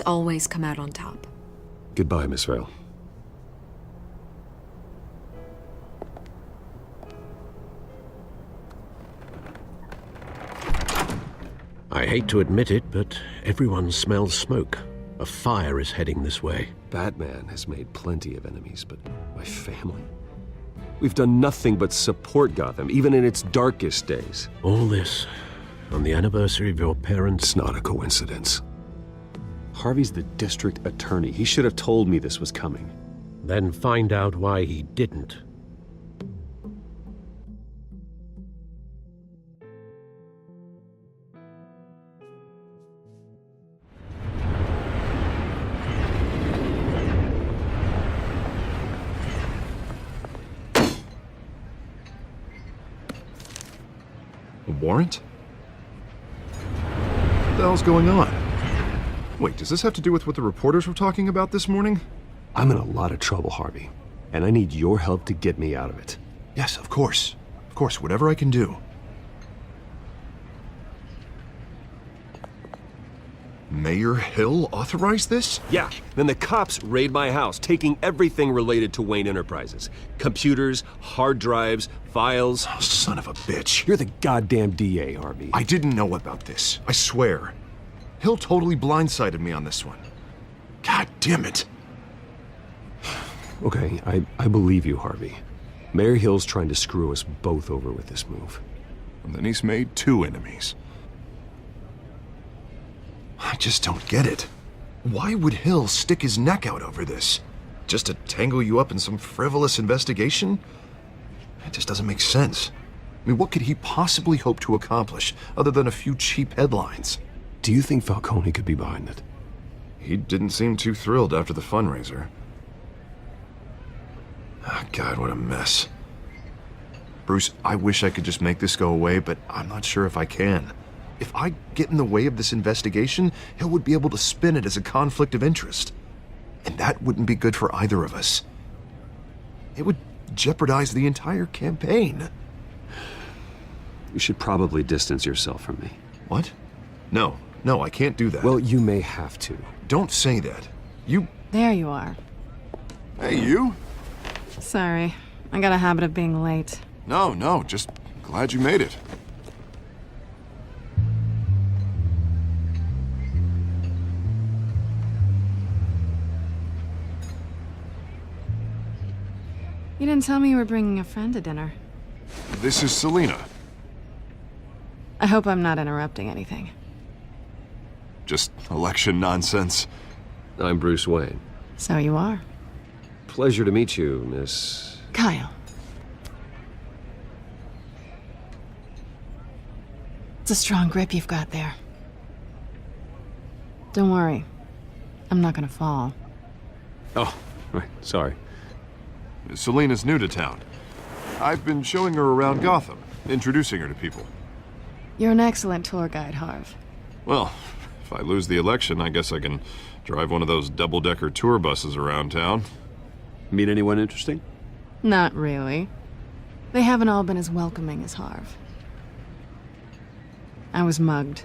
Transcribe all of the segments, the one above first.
always come out on top. Goodbye, Miss Vale. I hate to admit it, but everyone smells smoke. A fire is heading this way. Batman has made plenty of enemies, but my family? We've done nothing but support Gotham, even in its darkest days. All this on the anniversary of your parents'... It's not a coincidence. Harvey's the district attorney. He should have told me this was coming. Then find out why he didn't. A warrant? What the hell's going on? Wait, does this have to do with what the reporters were talking about this morning? I'm in a lot of trouble, Harvey, and I need your help to get me out of it. Yes, of course. Of course, whatever I can do. Mayor Hill authorized this? Yeah, then the cops raid my house, taking everything related to Wayne Enterprises. Computers, hard drives, files. Oh, son of a bitch. You're the goddamn DA, Harvey. I didn't know about this. I swear. Hill totally blindsided me on this one. God damn it. Okay, I believe you, Harvey. Mayor Hill's trying to screw us both over with this move. And then he's made 2 enemies. I just don't get it. Why would Hill stick his neck out over this? Just to tangle you up in some frivolous investigation? It just doesn't make sense. I mean, what could he possibly hope to accomplish other than a few cheap headlines? Do you think Falcone could be behind it? He didn't seem too thrilled after the fundraiser. Ah, God, what a mess. Bruce, I wish I could just make this go away, but I'm not sure if I can. If I get in the way of this investigation, Hill would be able to spin it as a conflict of interest. And that wouldn't be good for either of us. It would jeopardize the entire campaign. You should probably distance yourself from me. What? No, I can't do that. Well, you may have to. Don't say that. You... There you are. Hey, you? Sorry, I got a habit of being late. No, just glad you made it. You didn't tell me you were bringing a friend to dinner. This is Selina. I hope I'm not interrupting anything. Just election nonsense. I'm Bruce Wayne. So you are. Pleasure to meet you, Miss... Kyle. It's a strong grip you've got there. Don't worry. I'm not gonna fall. Oh, right, sorry. Selina's new to town. I've been showing her around Gotham, introducing her to people. You're an excellent tour guide, Harv. Well, if I lose the election, I guess I can drive one of those double-decker tour buses around town. Meet anyone interesting? Not really. They haven't all been as welcoming as Harv. I was mugged.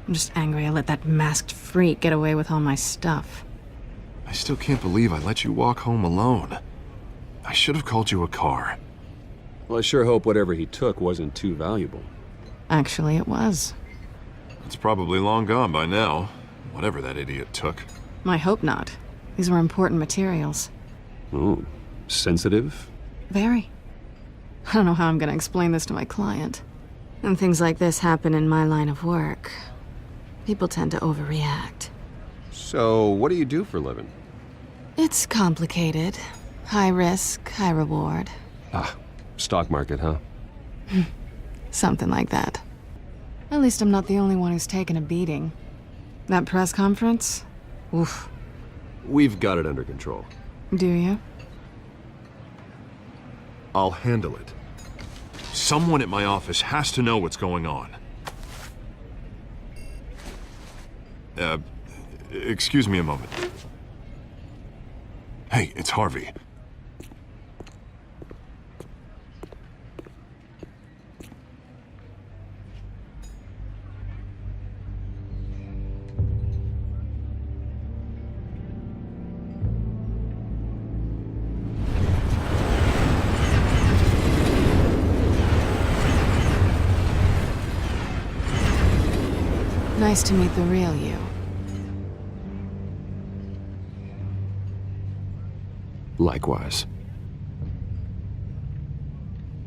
I'm just angry I let that masked freak get away with all my stuff. I still can't believe I let you walk home alone. I should have called you a car. Well, I sure hope whatever he took wasn't too valuable. Actually, it was. It's probably long gone by now, whatever that idiot took. I hope not. These were important materials. Ooh, sensitive? Very. I don't know how I'm gonna explain this to my client. When things like this happen in my line of work, people tend to overreact. So, what do you do for a living? It's complicated. High risk, high reward. Ah, stock market, huh? Something like that. At least I'm not the only one who's taken a beating. That press conference? Oof. We've got it under control. Do you? I'll handle it. Someone at my office has to know what's going on. Excuse me a moment. Hey, it's Harvey. Nice to meet the real you. Likewise.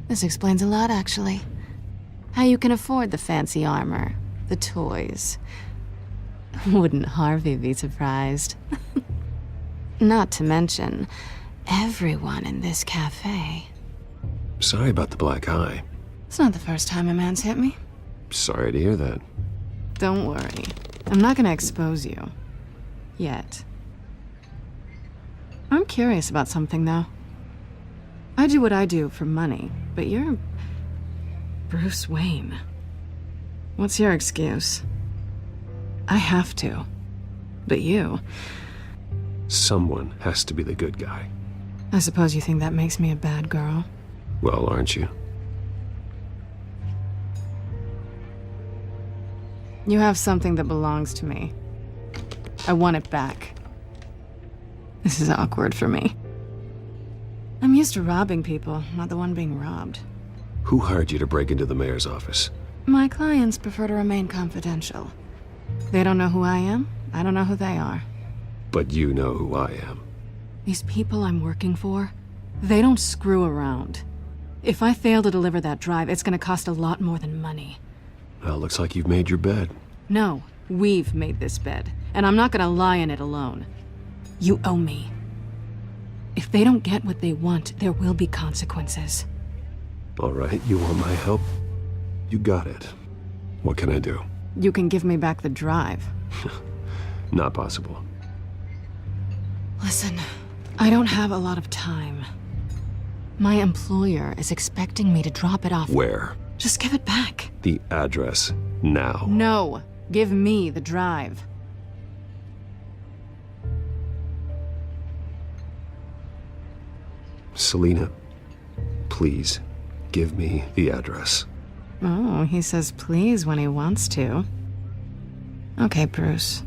This explains a lot, actually. How you can afford the fancy armor, the toys. Wouldn't Harvey be surprised? Not to mention, everyone in this cafe. Sorry about the black eye. It's not the first time a man's hit me. Sorry to hear that. Don't worry. I'm not gonna expose you. Yet. I'm curious about something, though. I do what I do for money, but you're... Bruce Wayne. What's your excuse? I have to. But you... Someone has to be the good guy. I suppose you think that makes me a bad girl? Well, aren't you? You have something that belongs to me. I want it back. This is awkward for me. I'm used to robbing people, not the one being robbed. Who hired you to break into the mayor's office? My clients prefer to remain confidential. They don't know who I am, I don't know who they are. But you know who I am. These people I'm working for, they don't screw around. If I fail to deliver that drive, it's gonna cost a lot more than money. Well, looks like you've made your bed. No, we've made this bed, and I'm not gonna lie in it alone. You owe me. If they don't get what they want, there will be consequences. All right, you want my help? You got it. What can I do? You can give me back the drive. Not possible. Listen, I don't have a lot of time. My employer is expecting me to drop it off. Where? Just give it back. The address, now. No, give me the drive. Selina, please, give me the address. Oh, he says please when he wants to. Okay, Bruce.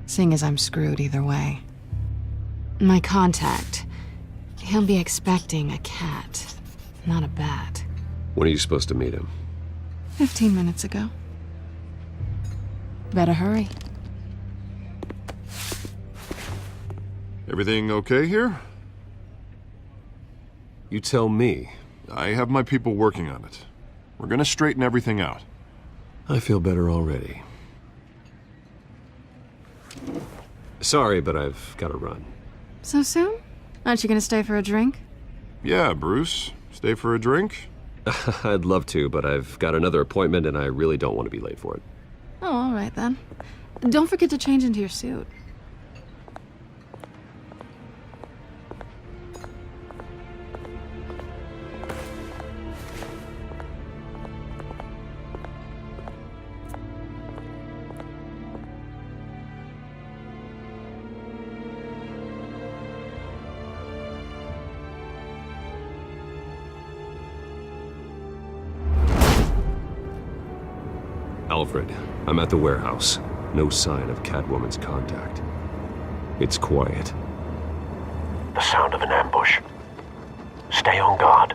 Seeing as I'm screwed either way. My contact. He'll be expecting a cat, not a bat. When are you supposed to meet him? 15 minutes ago. Better hurry. Everything okay here? You tell me. I have my people working on it. We're gonna straighten everything out. I feel better already. Sorry, but I've got to run. So soon? Aren't you gonna stay for a drink? Yeah, Bruce. Stay for a drink? I'd love to, but I've got another appointment and I really don't want to be late for it. Oh, all right then. Don't forget to change into your suit. Alfred, I'm at the warehouse. No sign of Catwoman's contact. It's quiet. The sound of an ambush. Stay on guard.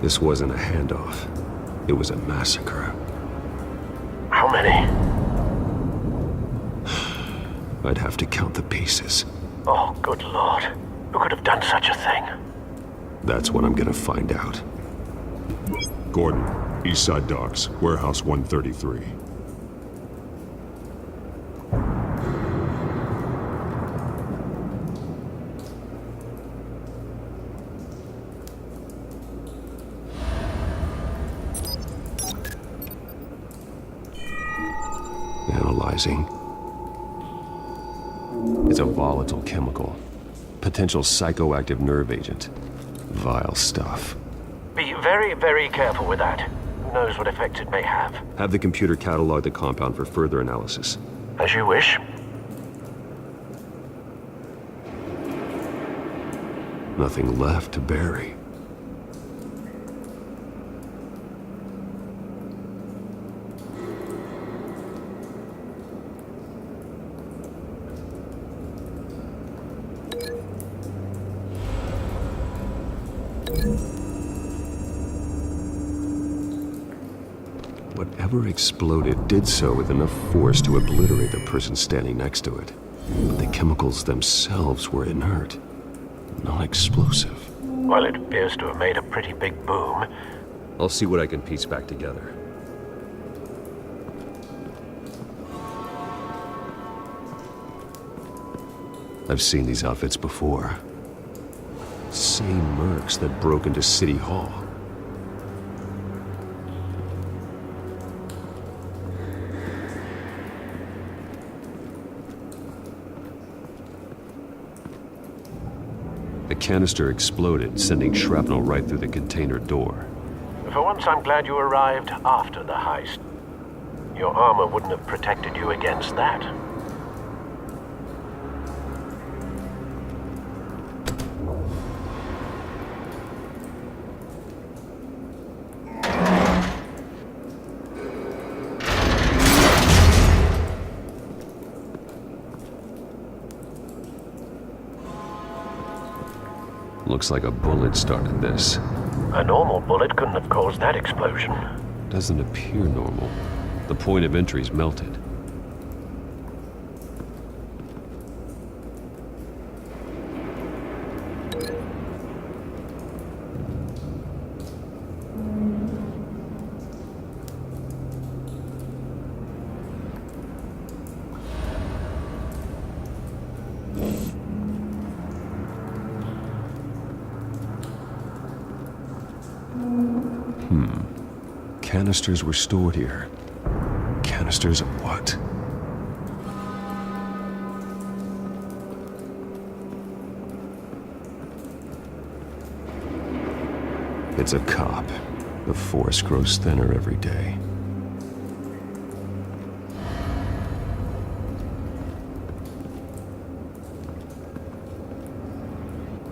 This wasn't a handoff. It was a massacre. How many? I'd have to count the pieces. Oh, good lord. Who could have done such a thing? That's what I'm gonna find out. Gordon, Eastside Docks, Warehouse 133. Analyzing. It's a volatile chemical. Potential psychoactive nerve agent. Vile stuff. Be very, very careful with that. knows what effects it may have. Have the computer catalog the compound for further analysis. As you wish. Nothing left to bury. Whatever exploded did so with enough force to obliterate the person standing next to it. But the chemicals themselves were inert, non-explosive. Well, it appears to have made a pretty big boom. I'll see what I can piece back together. I've seen these outfits before. Same mercs that broke into City Hall. The canister exploded, sending shrapnel right through the container door. For once, I'm glad you arrived after the heist. Your armor wouldn't have protected you against that. Looks like a bullet started this. A normal bullet couldn't have caused that explosion. Doesn't appear normal. The point of entry's melted. Canisters were stored here. Canisters of what? It's a cop. The force grows thinner every day.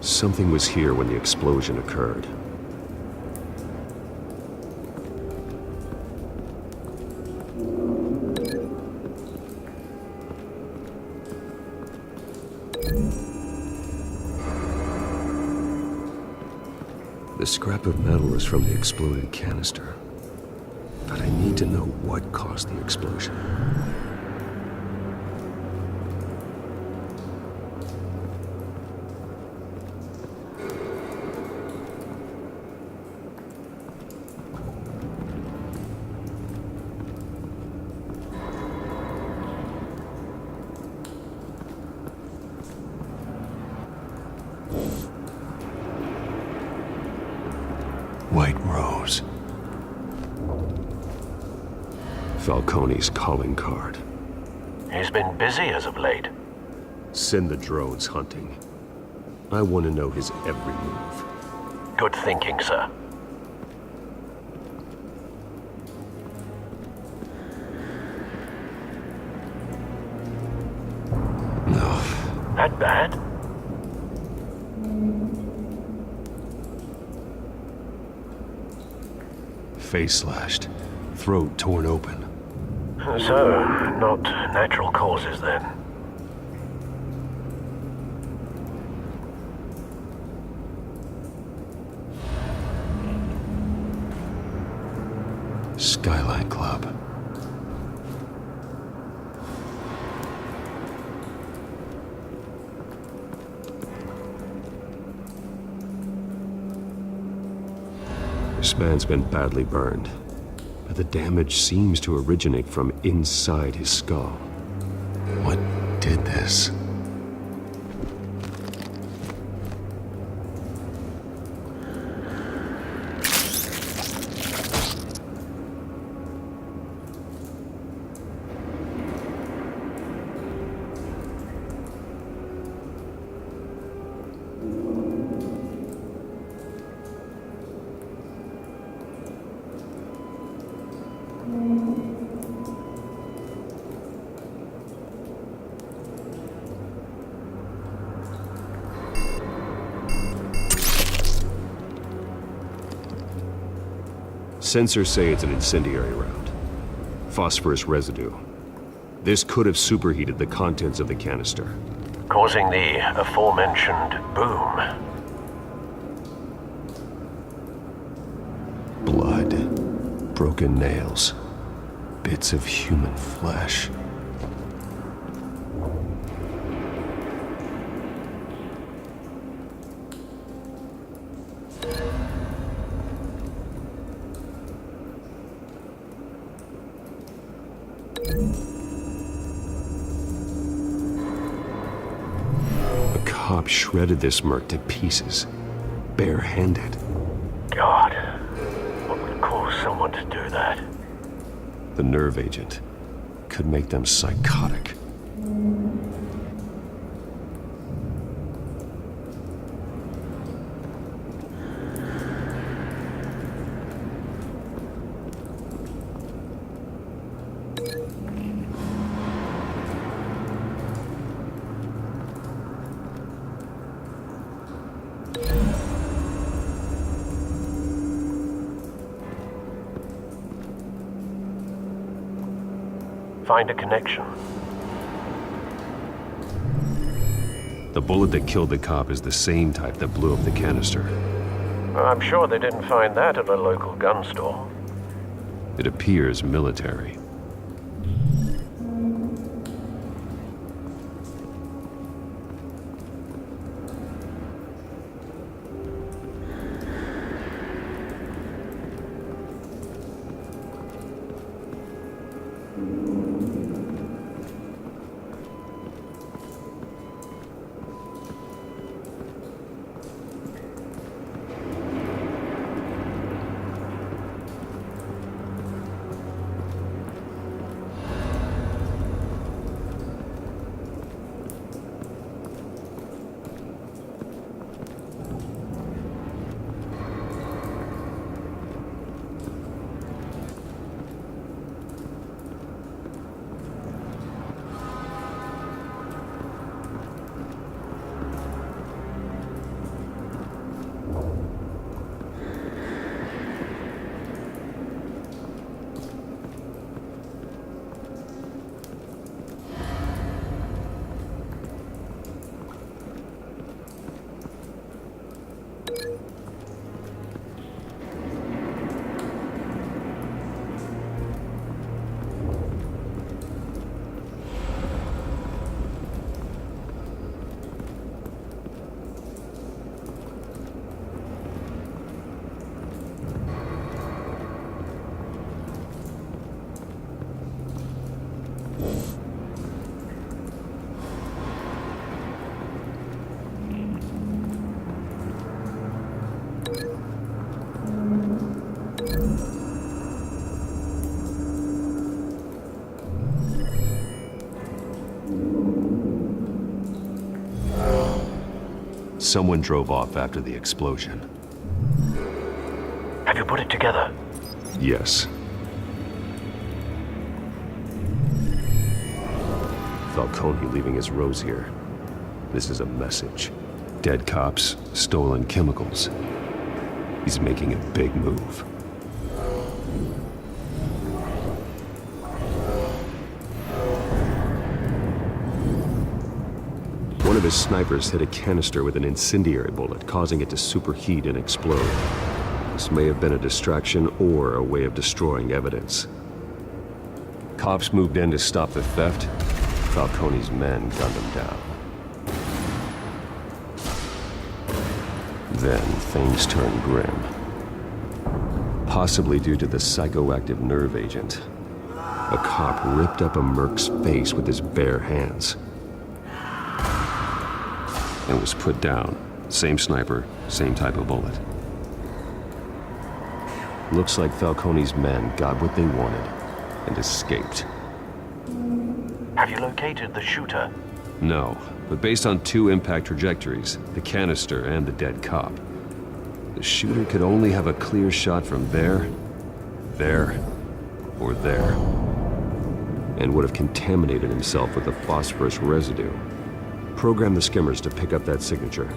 Something was here when the explosion occurred. The scrap of metal is from the exploded canister. But I need to know what caused the explosion. White Rose. Falcone's calling card. He's been busy as of late. Send the drones hunting. I want to know his every move. Good thinking, sir. No. That bad? Face slashed. Throat torn open. So, not natural causes then. Skyline Club. This man's been badly burned, but the damage seems to originate from inside his skull. What did this? Sensors say it's an incendiary round. Phosphorus residue. This could have superheated the contents of the canister, causing the aforementioned boom. Blood, broken nails, bits of human flesh. A cop shredded this merc to pieces, barehanded. God, what would cause someone to do that? The nerve agent could make them psychotic. Find a connection. The bullet that killed the cop is the same type that blew up the canister. I'm sure they didn't find that at a local gun store. It appears military. Someone drove off after the explosion. Have you put it together? Yes. Falcone leaving his rose here. This is a message. Dead cops, stolen chemicals. He's making a big move. One of his snipers hit a canister with an incendiary bullet, causing it to superheat and explode. This may have been a distraction or a way of destroying evidence. Cops moved in to stop the theft. Falcone's men gunned him down. Then things turned grim. Possibly due to the psychoactive nerve agent. A cop ripped up a merc's face with his bare hands. And was put down. Same sniper, same type of bullet. Looks like Falcone's men got what they wanted and escaped. Have you located the shooter? No, but based on two impact trajectories, the canister and the dead cop, the shooter could only have a clear shot from there, or there, and would have contaminated himself with the phosphorus residue. Program the skimmers to pick up that signature.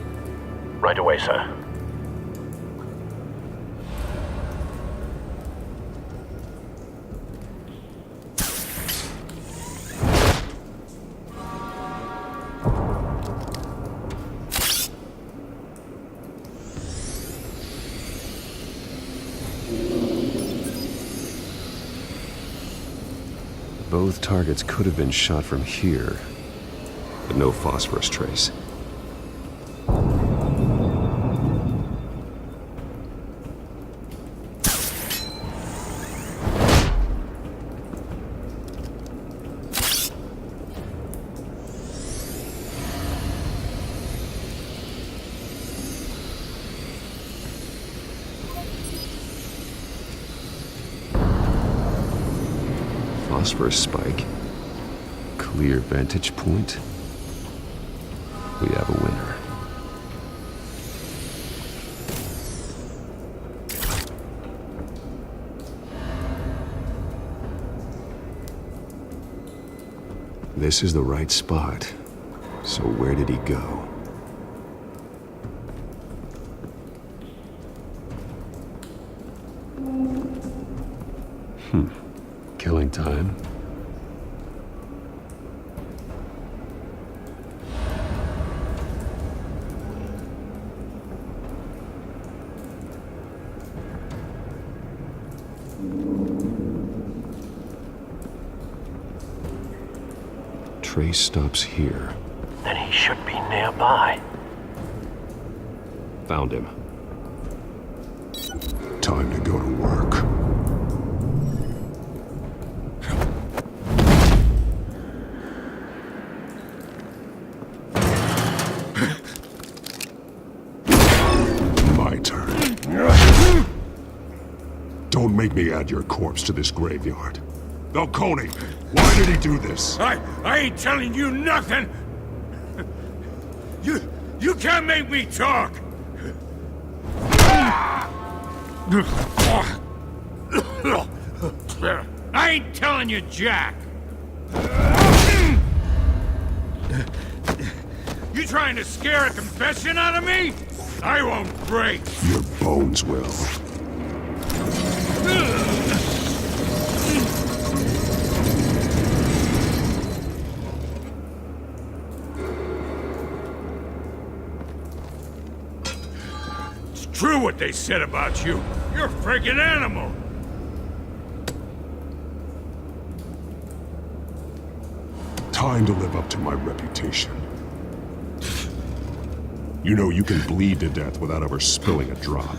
Right away, sir. Both targets could have been shot from here, but no phosphorus trace. Phosphorus spike. Clear vantage point. We have a winner. This is the right spot. So where did he go? Killing time. Trace stops here. Then he should be nearby. Found him. Time to go to work. My turn. Don't make me add your corpse to this graveyard. Falcone, why did he do this? I ain't telling you nothing! You can't make me talk! I ain't telling you jack! You trying to scare a confession out of me? I won't break! Your bones will. It's true what they said about you. You're a freaking animal! Time to live up to my reputation. You know you can bleed to death without ever spilling a drop.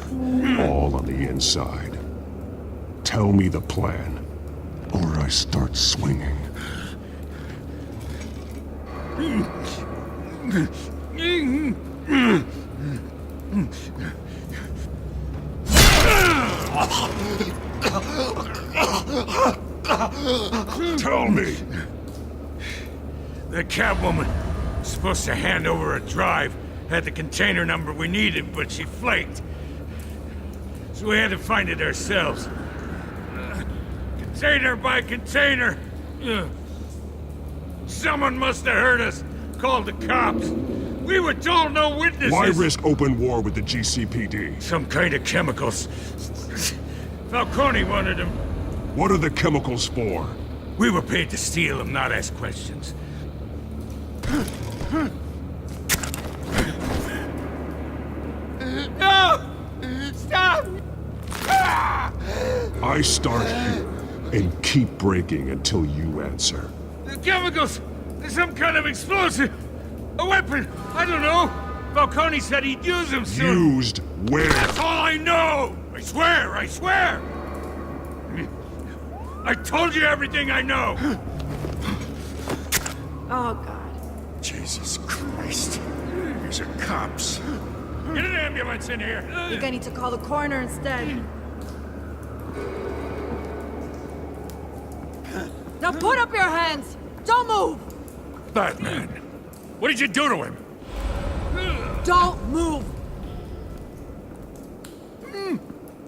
All on the inside. Tell me the plan, or I start swinging. Tell me! The Catwoman was supposed to hand over a drive. Had the container number we needed, but she flaked. So we had to find it ourselves. Container by container. Someone must have heard us. Called the cops. We were told no witnesses. Why risk open war with the GCPD? Some kind of chemicals. Falcone wanted them. What are the chemicals for? We were paid to steal them, not ask questions. No! Stop! I start here and keep breaking until you answer. The chemicals! Some kind of explosive! A weapon! I don't know! Falcone said he'd use them soon! Used where? That's all I know! I swear! I swear! I told you everything I know! Oh, God. Jesus Christ. These are cops. Get an ambulance in here! You're gonna need to call the coroner instead. Now put up your hands! Don't move! Batman! What did you do to him? Don't move!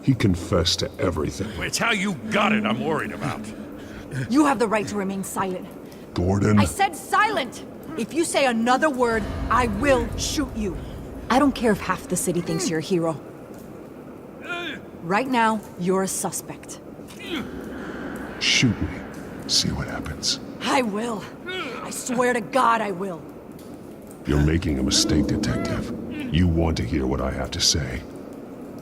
He confessed to everything. It's how you got it I'm worried about. You have the right to remain silent. Gordon? I said silent! If you say another word, I will shoot you. I don't care if half the city thinks you're a hero. Right now, you're a suspect. Shoot me. See what happens. I will. I swear to God I will. You're making a mistake, Detective. You want to hear what I have to say.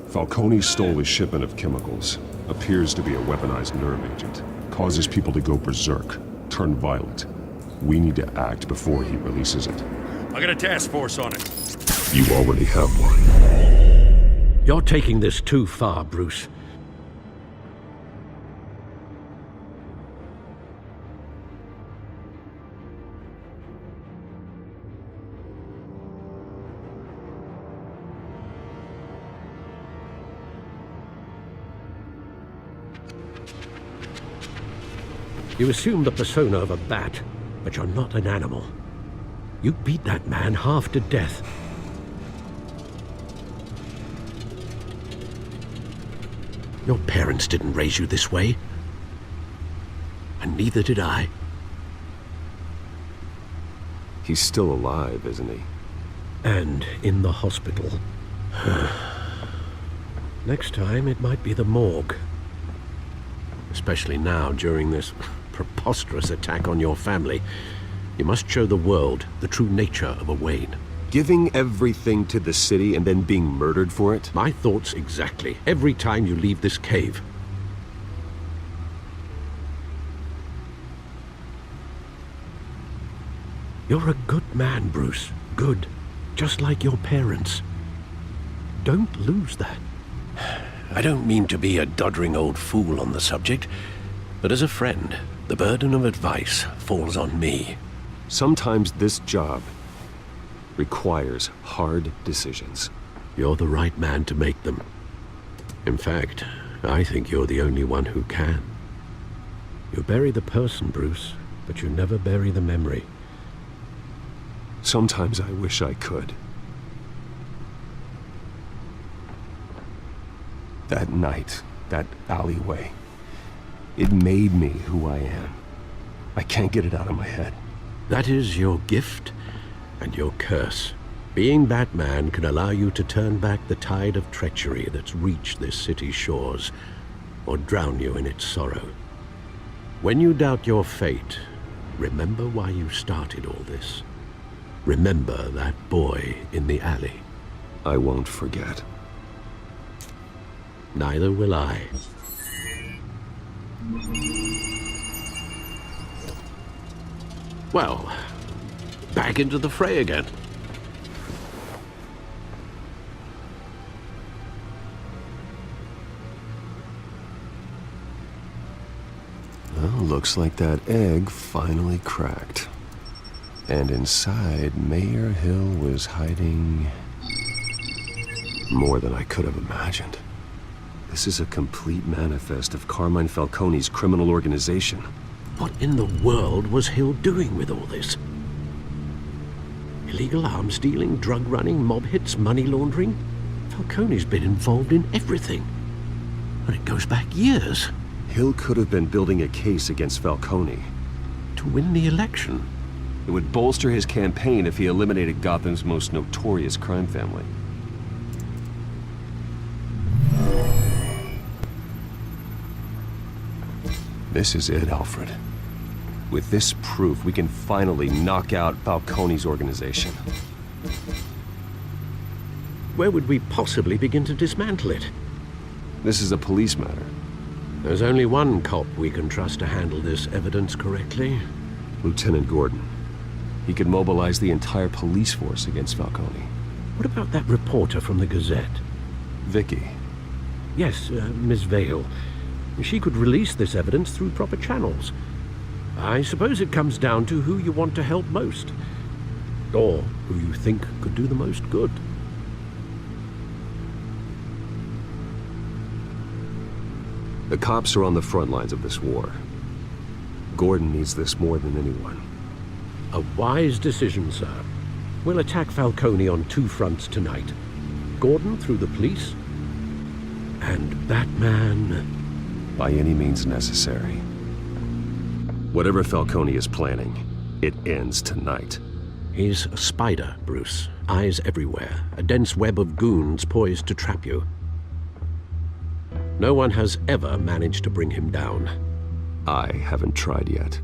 Falcone stole a shipment of chemicals. Appears to be a weaponized nerve agent. Causes people to go berserk. turned violent. We need to act before he releases it. I got a task force on it. You already have one. You're taking this too far, Bruce. You assume the persona of a bat, but you're not an animal. You beat that man half to death. Your parents didn't raise you this way. And neither did I. He's still alive, isn't he? And in the hospital. Next time, it might be the morgue. Especially now, during this preposterous attack on your family. You must show the world the true nature of a Wayne. Giving everything to the city and then being murdered for it? My thoughts exactly. Every time you leave this cave. You're a good man, Bruce. Good. Just like your parents. Don't lose that. I don't mean to be a doddering old fool on the subject, but as a friend, the burden of advice falls on me. Sometimes this job requires hard decisions. You're the right man to make them. In fact, I think you're the only one who can. You bury the person, Bruce, but you never bury the memory. Sometimes I wish I could. That night, that alleyway, it made me who I am. I can't get it out of my head. That is your gift and your curse. Being Batman can allow you to turn back the tide of treachery that's reached this city's shores, or drown you in its sorrow. When you doubt your fate, remember why you started all this. Remember that boy in the alley. I won't forget. Neither will I. Well, back into the fray again. Well, looks like that egg finally cracked. And inside, Mayor Hill was hiding more than I could have imagined. This is a complete manifest of Carmine Falcone's criminal organization. What in the world was Hill doing with all this? Illegal arms dealing, drug running, mob hits, money laundering? Falcone's been involved in everything. And it goes back years. Hill could have been building a case against Falcone. To win the election. It would bolster his campaign if he eliminated Gotham's most notorious crime family. This is it, Alfred. With this proof, we can finally knock out Falcone's organization. Where would we possibly begin to dismantle it? This is a police matter. There's only one cop we can trust to handle this evidence correctly. Lieutenant Gordon. He could mobilize the entire police force against Falcone. What about that reporter from the Gazette? Vicky. Yes, Miss Vale. She could release this evidence through proper channels. I suppose it comes down to who you want to help most. Or who you think could do the most good. The cops are on the front lines of this war. Gordon needs this more than anyone. A wise decision, sir. We'll attack Falcone on two fronts tonight. Gordon through the police, and Batman... by any means necessary. Whatever Falcone is planning, it ends tonight. He's a spider, Bruce. Eyes everywhere. A dense web of goons poised to trap you. No one has ever managed to bring him down. I haven't tried yet.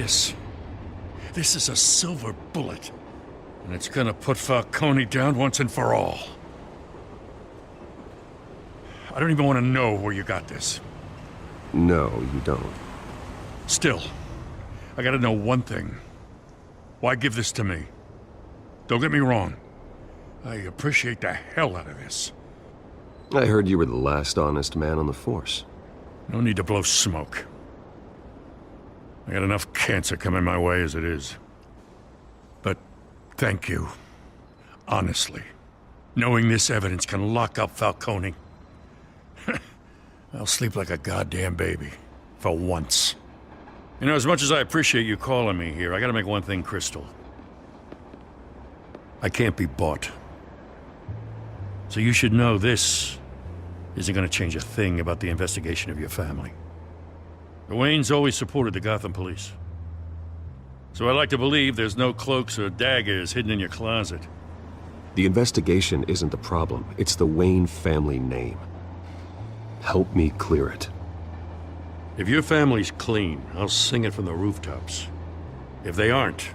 this. This is a silver bullet. And it's gonna put Falcone down once and for all. I don't even want to know where you got this. No, you don't. Still, I gotta know one thing. Why give this to me? Don't get me wrong. I appreciate the hell out of this. I heard you were the last honest man on the force. No need to blow smoke. I got enough cancer coming my way as it is. But thank you. Honestly. Knowing this evidence can lock up Falcone. I'll sleep like a goddamn baby. For once. You know, as much as I appreciate you calling me here, I gotta make one thing crystal. I can't be bought. So you should know this isn't gonna change a thing about the investigation of your family. The Waynes always supported the Gotham police. So I like to believe there's no cloaks or daggers hidden in your closet. The investigation isn't the problem. It's the Wayne family name. Help me clear it. If your family's clean, I'll sing it from the rooftops. If they aren't,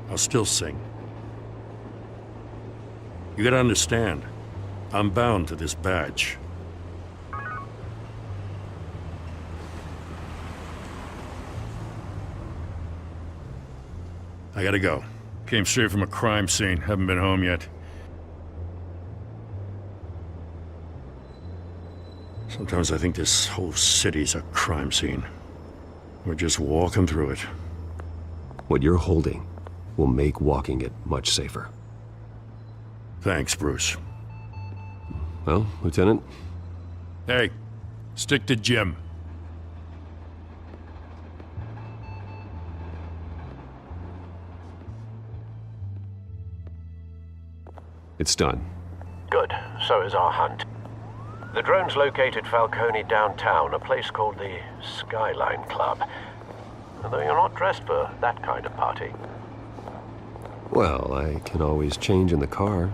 I'll still sing. You gotta understand, I'm bound to this badge. I gotta go. Came straight from a crime scene, haven't been home yet. Sometimes I think this whole city's a crime scene. We're just walking through it. What you're holding will make walking it much safer. Thanks, Bruce. Well, Lieutenant? Hey, stick to Jim. It's done. Good. So is our hunt. The drone's located Falcone downtown, a place called the Skyline Club. Although you're not dressed for that kind of party. Well, I can always change in the car.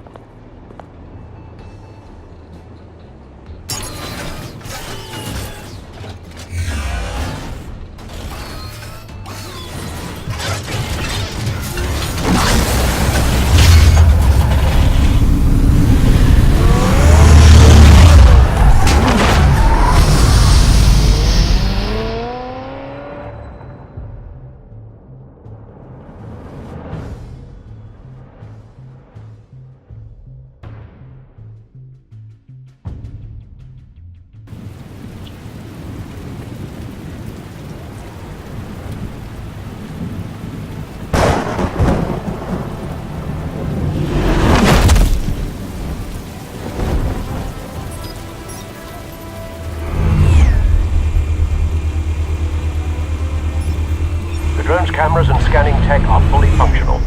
Cameras and scanning tech are fully functional.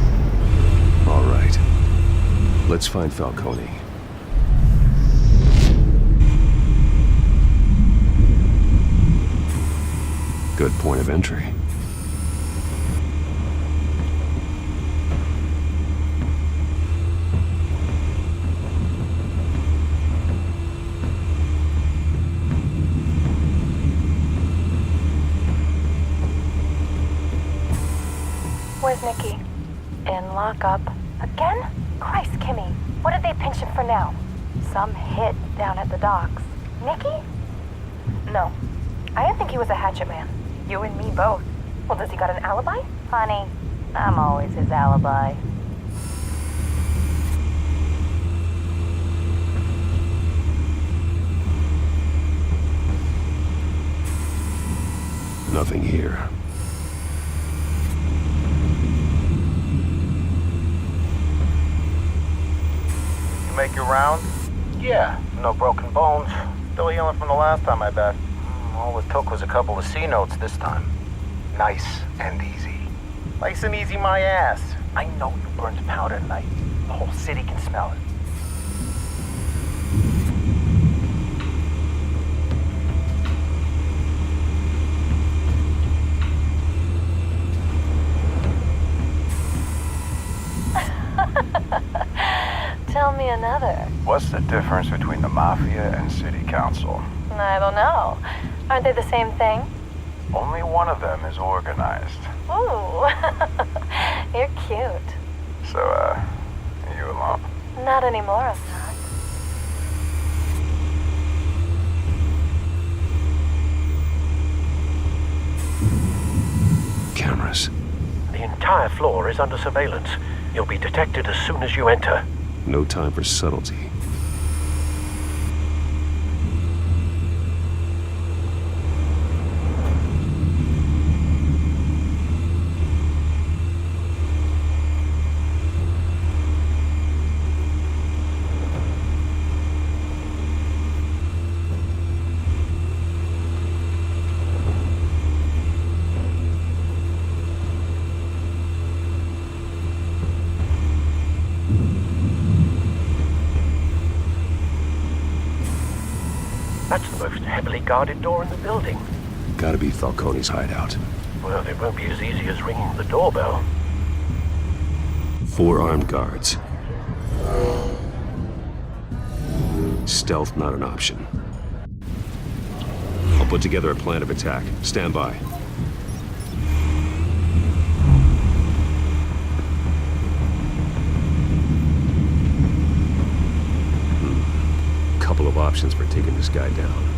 All right. Let's find Falcone. Good point of entry. Where's Nicky? In lockup. Again? Christ, Kimmy. What did they pinch him for now? Some hit down at the docks. Nicky? No. I didn't think he was a hatchet man. You and me both. Well, does he got an alibi? Honey, I'm always his alibi. Nothing here. Make your rounds? Yeah, no broken bones. Still healing from the last time, I bet. All it took was a couple of C notes this time. Nice and easy. Nice and easy, my ass. I know you burned powder tonight. The whole city can smell it. Tell me another. What's the difference between the Mafia and City Council? I don't know. Aren't they the same thing? Only one of them is organized. Ooh, you're cute. So, are you alone? Not anymore, I'm not. Cameras. The entire floor is under surveillance. You'll be detected as soon as you enter. No time for subtlety. That's the most heavily guarded door in the building. Gotta be Falcone's hideout. Well, it won't be as easy as ringing the doorbell. 4 armed guards. Stealth not an option. I'll put together a plan of attack. Stand by. Couple of options for taking this guy down.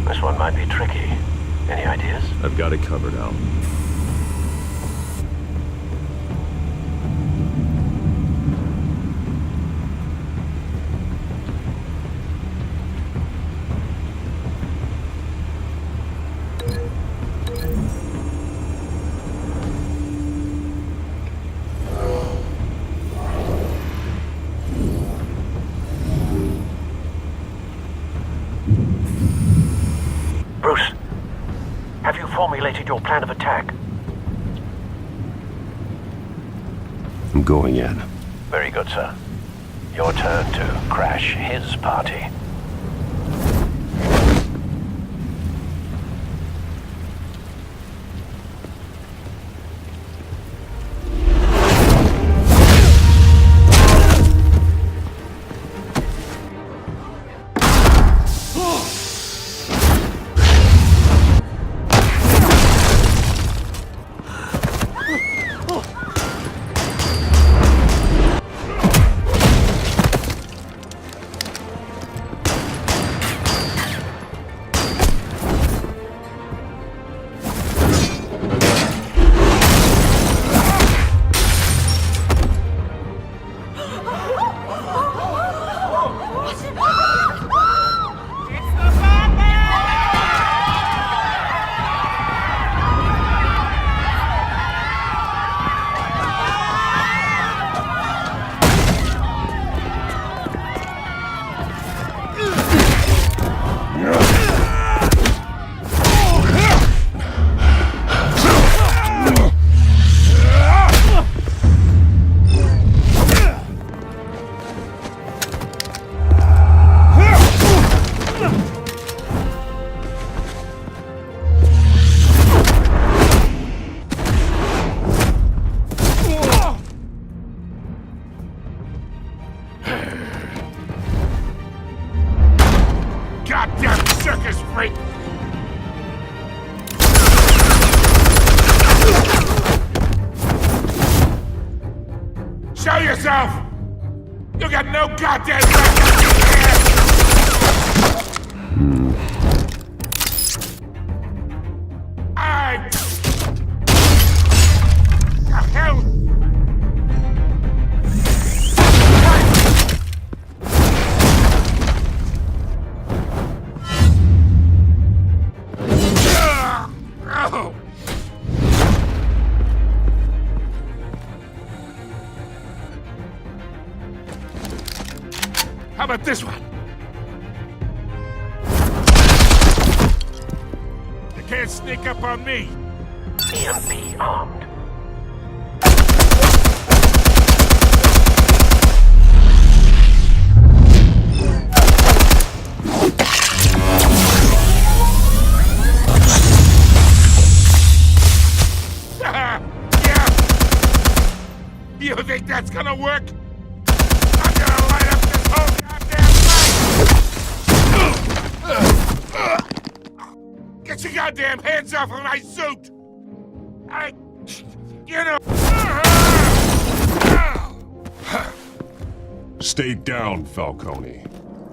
This one might be tricky. Any ideas? I've got it covered, Al. Bruce, have you formulated your plan of attack? I'm going in. Very good, sir. Your turn to crash his party. this freak! Show yourself! You got no goddamn right! I... The hell? Oh! How about this one? You can't sneak up on me. EMP armed. Yeah. You think that's gonna work? I'm gonna light up this whole goddamn place! Get your goddamn hands off of my suit! You know... Stay down, Falcone.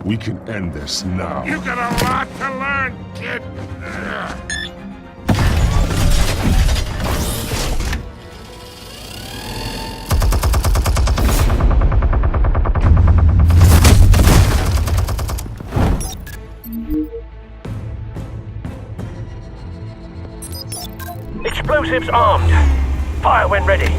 We can end this now. You got a lot to learn, kid! Explosives armed. Fire when ready.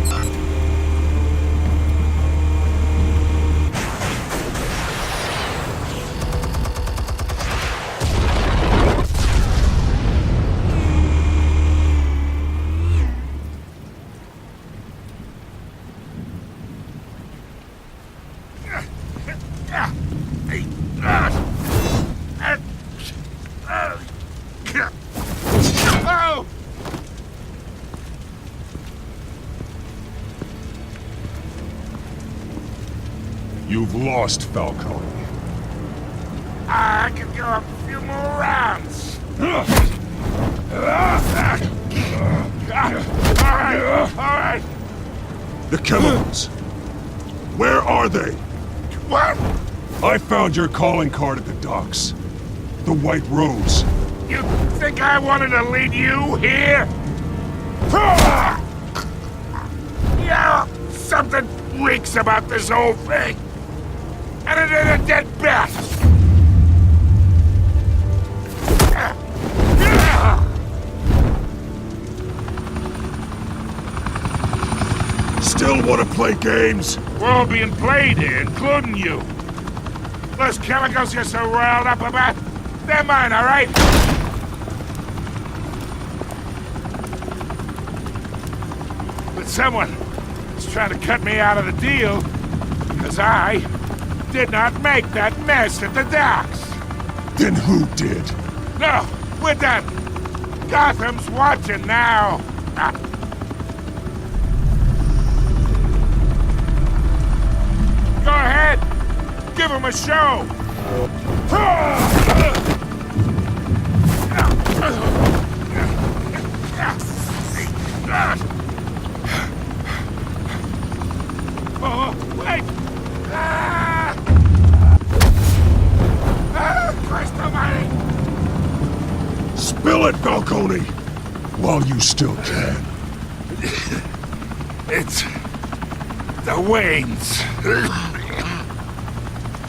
Oh! You've lost, Falcone. I could go a few more rounds. All right. The chemicals. Where are they? What? I found your calling card at the docks. The White Rose. You think I wanted to lead you here? Yeah, something reeks about this whole thing. And it ain't a dead bat. Still want to play games? We're all being played here, including you. Those chemicals you're so riled up about, they're mine, all right? But someone is trying to cut me out of the deal because I did not make that mess at the docks. Then who did? No, we're done. Gotham's watching now. Go ahead. Give him a show. Oh, wait. Christ almighty. Spill it, Falcone! While you still can. It's the Waynes.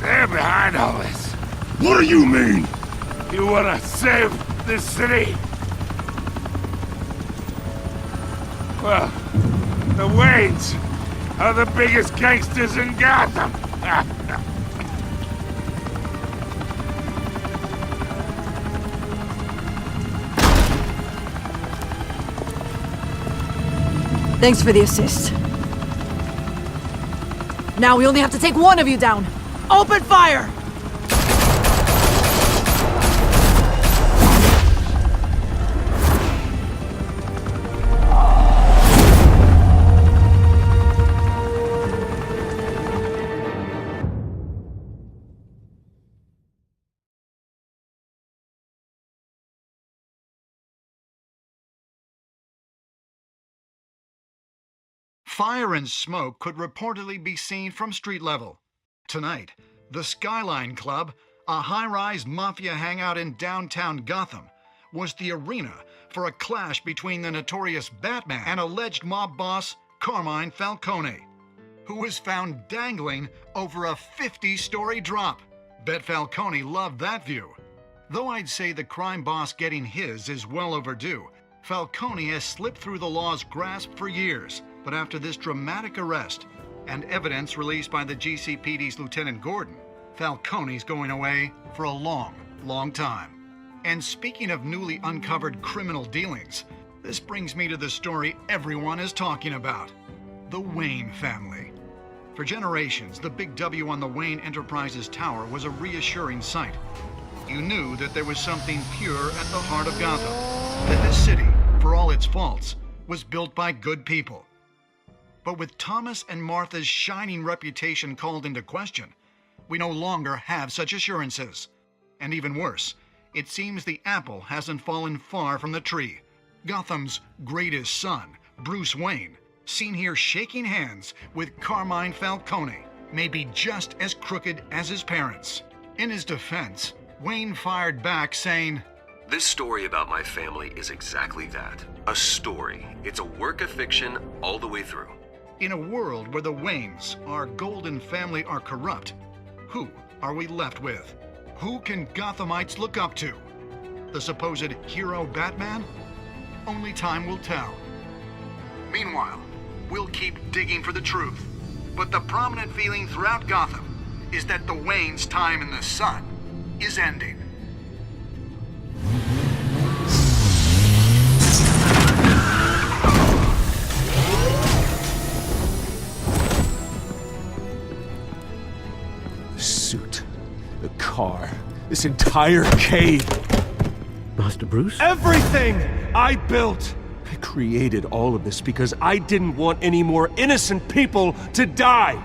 They're behind all this. What do you mean? You wanna save this city? Well, the Waynes are the biggest gangsters in Gotham. Thanks for the assist. Now we only have to take one of you down. Open fire! Fire and smoke could reportedly be seen from street level. Tonight, the Skyline Club, a high-rise mafia hangout in downtown Gotham, was the arena for a clash between the notorious Batman and alleged mob boss Carmine Falcone, who was found dangling over a 50-story drop. Bet Falcone loved that view. Though I'd say the crime boss getting his is well overdue, Falcone has slipped through the law's grasp for years. But after this dramatic arrest and evidence released by the GCPD's Lieutenant Gordon, Falcone's going away for a long, long time. And speaking of newly uncovered criminal dealings, this brings me to the story everyone is talking about: the Wayne family. For generations, the big W on the Wayne Enterprises Tower was a reassuring sight. You knew that there was something pure at the heart of Gotham, that this city, for all its faults, was built by good people. But with Thomas and Martha's shining reputation called into question, we no longer have such assurances. And even worse, it seems the apple hasn't fallen far from the tree. Gotham's greatest son, Bruce Wayne, seen here shaking hands with Carmine Falcone, may be just as crooked as his parents. In his defense, Wayne fired back saying, "This story about my family is exactly that. A story. It's a work of fiction all the way through." In a world where the Waynes, our golden family, are corrupt, who are we left with? Who can Gothamites look up to? The supposed hero Batman? Only time will tell. Meanwhile, we'll keep digging for the truth. But the prominent feeling throughout Gotham is that the Waynes' time in the sun is ending. The suit, the car, this entire cave. Master Bruce? Everything I built! I created all of this because I didn't want any more innocent people to die!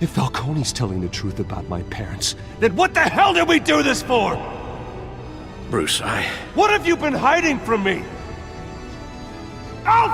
If Falcone's telling the truth about my parents, then what the hell did we do this for? Bruce, What have you been hiding from me? Alfred!